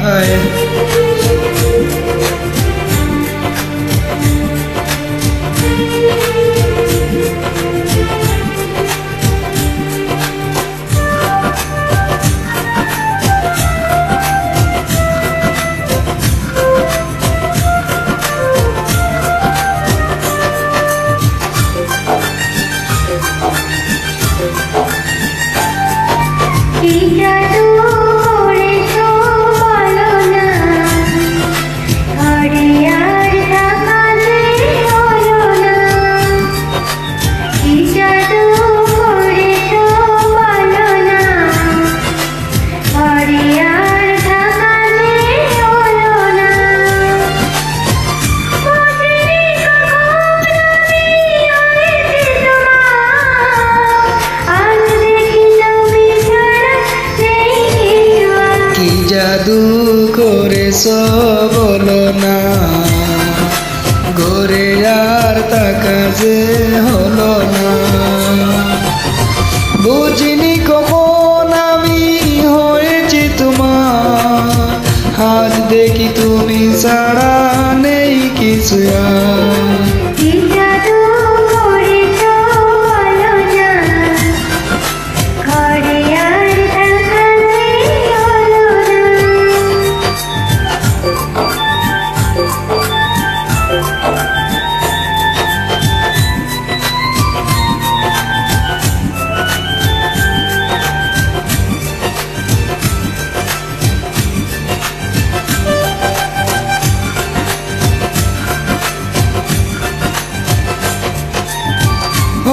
যায়। জাদু করেছো বলো না, ঘরে আর তাকা যে হলো না। বুঝিনি কখন আমি হয়েছি তোমার, আজ দেখি তুমি ছাড়া নেই কিছু আর।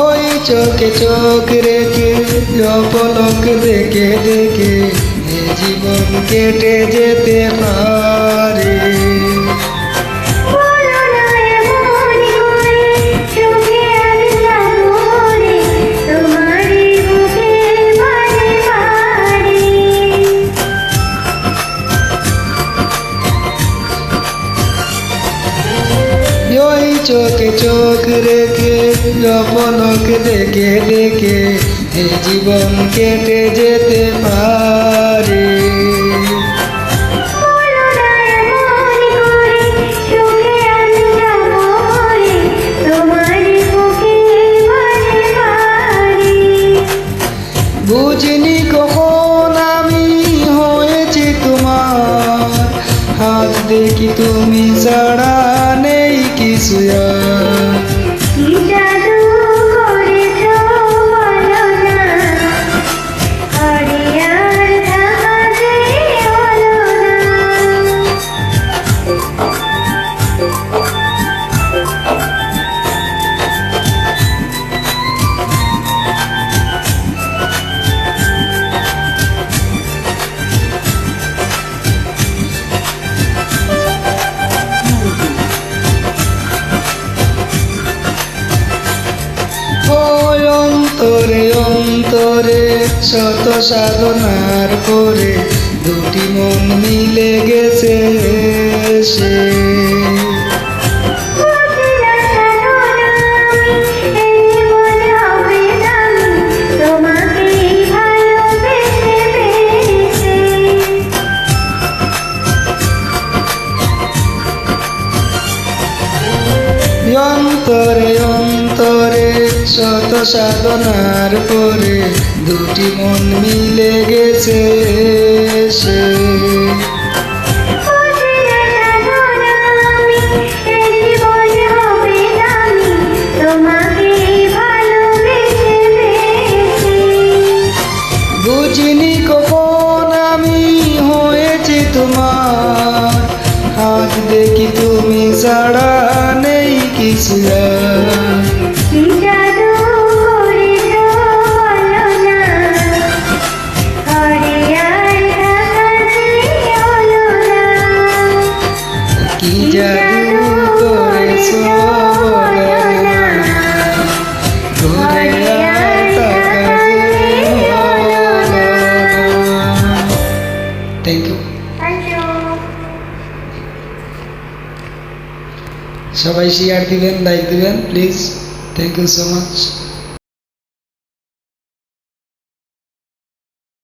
ওই চোখে চোখ রেখে অপলক দেখে দেখে এ জীবন কেটে যেতে পারে। ওই চোখে চোখ রেখে অপলক দেখে দেখে এ জীবন কেটে যেতে পারে। বুঝিনি কখন আমি হয়েছি তোমার, আজ দেখি তুমি ছাড়া নেই কিছু আর। অন্তরে অন্তরে শত সাধনার পরে দুটি মন মিলে গেছে সে। অন্তরে অন্তরে শত সাধনার পরে দুটি মন মিলে গেছে সে। বুঝিনি কখন আমি হয়েছি তোমার, আজ দেখি তুমি ছাড়া নেই কিছু আর। কি জাদু করেছো বলো না, ঘরে আর তাকা যে হলো না। Thank you. সবাই শেয়ার দিবেন, লাইক দিবেন please. Thank you so much.